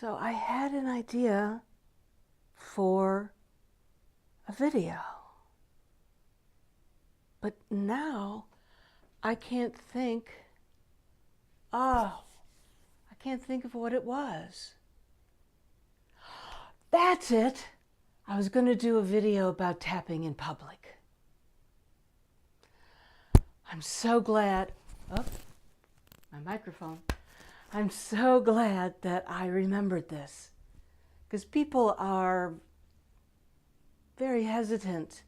So I had an idea for a video, but now I can't think, I can't think of what it was. That's it. I was going to do a video about tapping in public. I'm so glad, my microphone. I'm so glad that I remembered this, because people are very hesitant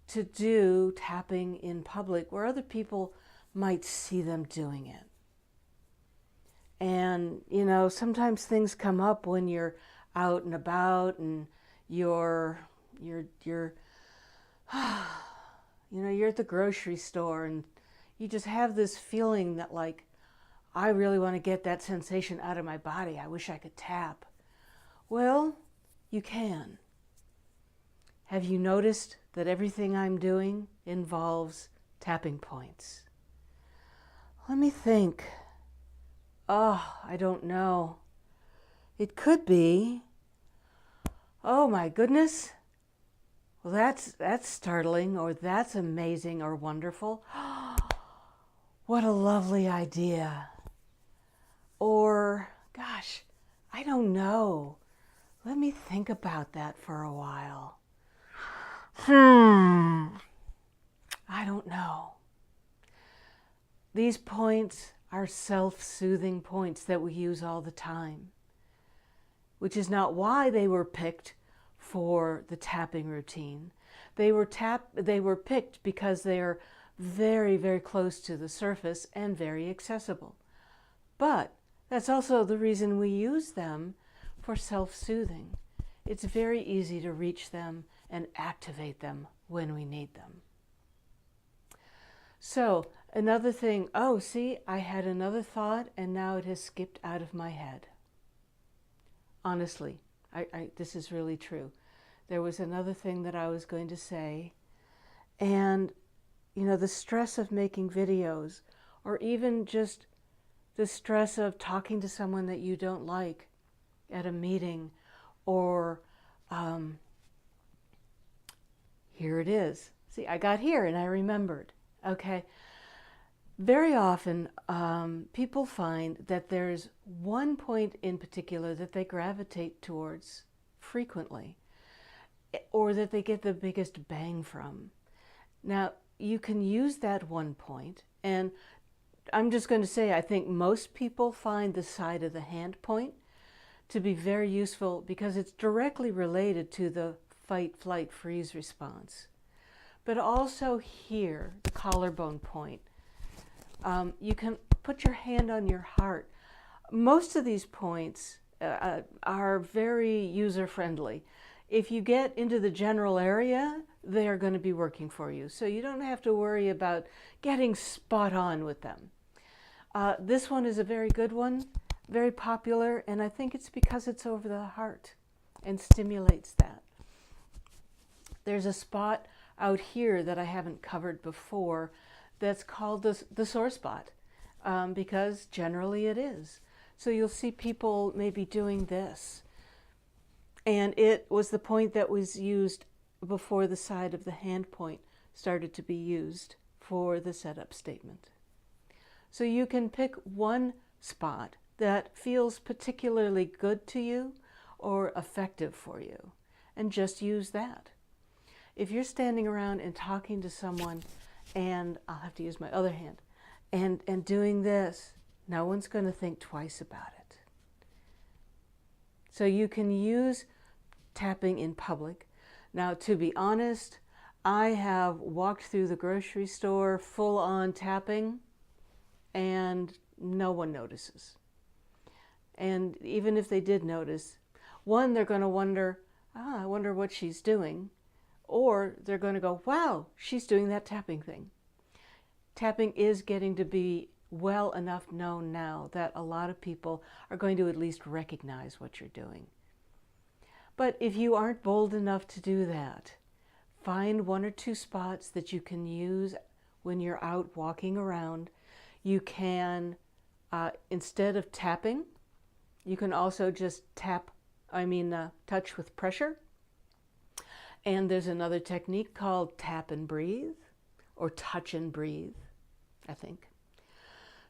to do tapping in public where other people might see them doing it. And, you know, sometimes things come up when you're out and about and you're at the grocery store and you just have this feeling that, like, I really want to get that sensation out of my body. I wish I could tap. Well, you can. Have you noticed that everything I'm doing involves tapping points? Let me think. I don't know. It could be, oh my goodness, well that's startling, or that's amazing or wonderful. What a lovely idea. Or, gosh, I don't know. Let me think about that for a while. I don't know. These points are self-soothing points that we use all the time, which is not why they were picked for the tapping routine. They were picked because they are very, very close to the surface and very accessible. But that's also the reason we use them for self-soothing. It's very easy to reach them and activate them when we need them. So another thing, see, I had another thought and now it has skipped out of my head. Honestly, this is really true. There was another thing that I was going to say, and you know, the stress of making videos, or even just the stress of talking to someone that you don't like at a meeting, or here it is. See, I got here and I remembered. Okay. Very often, people find that there's one point in particular that they gravitate towards frequently, or that they get the biggest bang from. Now, you can use that one point, and I'm just going to say, I think most people find the side of the hand point to be very useful because it's directly related to the fight, flight, freeze response. But also here, the collarbone point. You can put your hand on your heart. Most of these points are very user-friendly. If you get into the general area, they are going to be working for you. So you don't have to worry about getting spot on with them. This one is a very good one, very popular, and I think it's because it's over the heart and stimulates that. There's a spot out here that I haven't covered before that's called the sore spot, because generally it is. So you'll see people maybe doing this. And it was the point that was used before the side of the hand point started to be used for the setup statement. So you can pick one spot that feels particularly good to you or effective for you and just use that. If you're standing around and talking to someone, and I'll have to use my other hand, and doing this, no one's going to think twice about it. So you can use tapping in public. Now, to be honest, I have walked through the grocery store full on tapping and no one notices. And even if they did notice, one, they're going to wonder, I wonder what she's doing. Or they're going to go, wow, she's doing that tapping thing. Tapping is getting to be well enough known now that a lot of people are going to at least recognize what you're doing. But if you aren't bold enough to do that, find one or two spots that you can use when you're out walking around. You can, instead of tapping, You can also just touch with pressure. And there's another technique called tap and breathe, or touch and breathe, I think.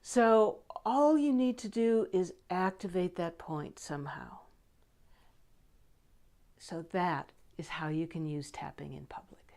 So all you need to do is activate that point somehow. So that is how you can use tapping in public.